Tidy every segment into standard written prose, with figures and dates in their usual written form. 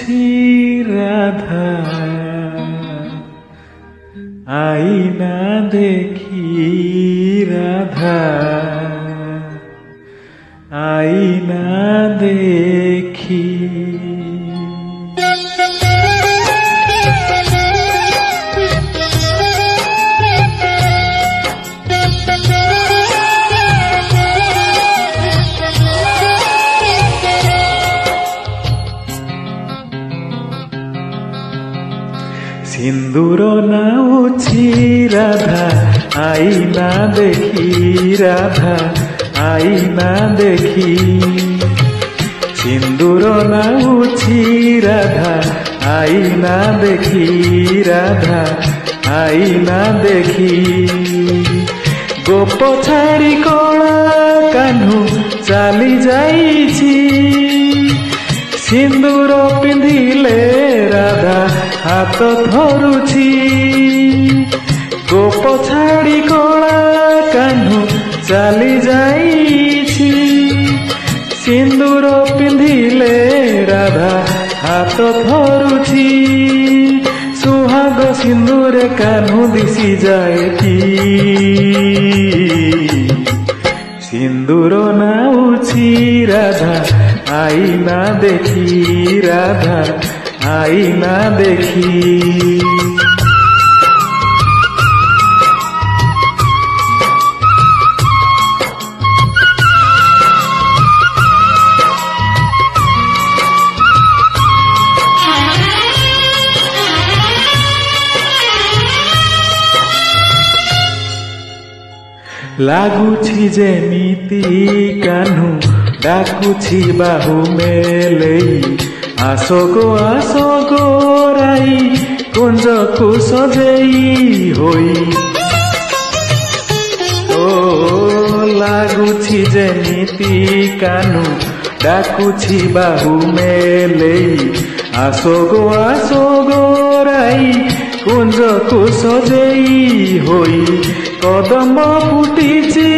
ଲାଗୁଛି ରାଧା ଆଇନା ଦେଖି ରାଧା ଆଇନା ଦେଖି। সিন্দুর নাউছি রাধা আইনা দেখি রাধা আইনা দেখি। সিন্দুর নাউছি রাধা আইনা দেখি রাধা আইনা দেখি। গোপ ছাড়ি কলা কাহ্নু চালি যাইছি। সিন্দুর পিঁধিলে রাধা হাত ধরুছি। গোপ ছাড়ি কলা কাহ্নু চালি যাইছি। সিন্দুর পিঁধিলে রাধা হাত ধরুছি। সুহাগ সিন্দুরে কাহ্নু দিশি যায় কি। সিন্দুর নাউছি রাধা আইনা দেখি রাধা আইনা দেখি। ଲାଗୁଛି ଯେମିତି କାହ୍ନୁ ଡାକୁଛି ବାହୁ ମେଲେଇ। ଆସ ଗୋ ରାଇ କୁଞ୍ଜକୁ ସଜେଇ ହୋଇ। ଓ ଲାଗୁଛି ଯେମିତି କାହ୍ନୁ ଡାକୁଛି ବାହୁ ମେଲେଇ। ଆସ ଗୋ ରାଇ କୁଞ୍ଜକୁ ସଜେଇ ହୋଇ। କଦମ୍ବ ଫୁଟିଛି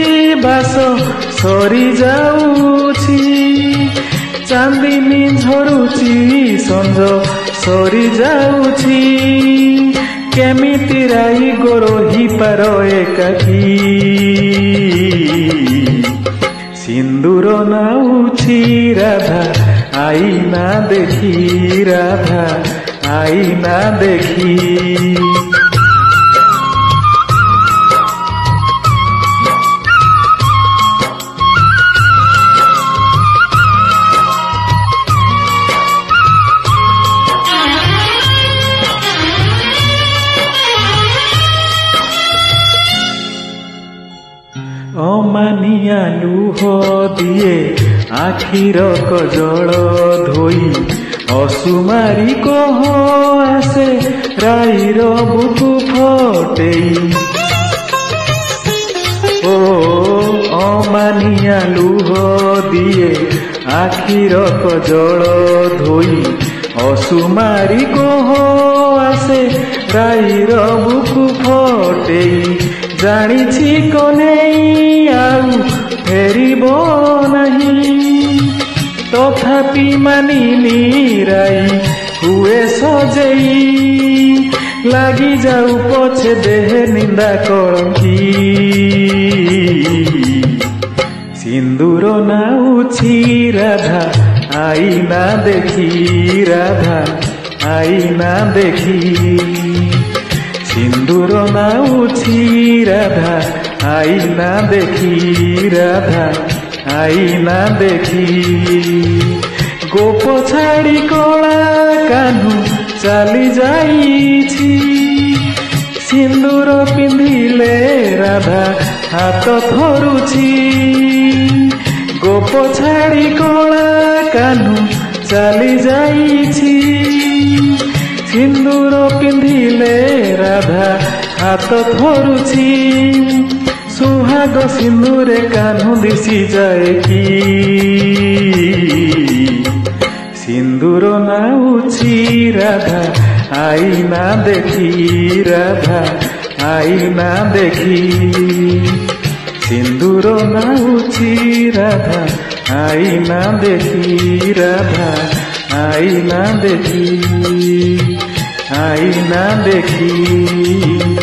ବାସ ସରି ଯାଉଛି। ଚାନ୍ଦିନୀ ଝରୁଛି ସଞ୍ଜ ସରି ଯାଉଛି। କେମିତି ରାଇ ଗୋ ରହିପାର ଏକାକୀ। ସିନ୍ଦୁର ନାଉଛି ରାଧା ଆଇନା ଦେଖି ରାଧା ଆଇନା ଦେଖି। ଅମାନିଆ ଲୁହ ଦିଏ ଆଖିର କଜଳ ଧୋଇ। ଅସୁମାରୀ କହ ଆସେ ରାଇର ବୁକୁ ଫଟେଇ। ଓ ଅମାନିଆ ଲୁହ ଦିଏ ଆଖିର କଜଳ ଧୋଇ। ଅସୁମାରୀ କହ ଆସେ ରାଇର ବୁକୁ ଫଟେଇ। ଜାଣିଛି କନେଇ ଆଉ ଫେରିବ ନାହିଁ। ତଥାପି ମାନିନି ରାଇ ହୁଏ ସଜେଇ। ଲାଗି ଯାଉ ପଛେ ଦେହେ ନିନ୍ଦା କଳଙ୍କି। ସିନ୍ଦୁର ନାଉଛି ରାଧା ଆଇନା ଦେଖି ରାଧା ଆଇନା ଦେଖି। ସିନ୍ଦୁର ନାଉଛି ରାଧା ଆଇନା ଦେଖି ରାଧା ଆଇନା ଦେଖି। ଗୋପ ଛାଡ଼ି କଳା କାହ୍ନୁ ଚାଲି ଯାଇଛି। ସିନ୍ଦୁର ପିନ୍ଧିଲେ ରାଧା ହାତ ଧରୁଛି। ଗୋପ ଛାଡ଼ି କଳା କାହ୍ନୁ ଚାଲି ଯାଇଛି। ସିନ୍ଦୁର ପିନ୍ଧିଲେ ରାଧା ହାତ ଧରୁଛି। ସୁହାଗ ସିନ୍ଦୁରେ କାହ୍ନୁ ଦିଶି ଯାଏ କି। ସିନ୍ଦୁର ନାଉଛି ରାଧା ଆଇନା ଦେଖି ରାଧା ଆଇନା ଦେଖି। ସିନ୍ଦୁର ନାଉଛି ରାଧା ଆଇନା ଦେଖି ରାଧା আইনা দেখি, আইনা দেখি।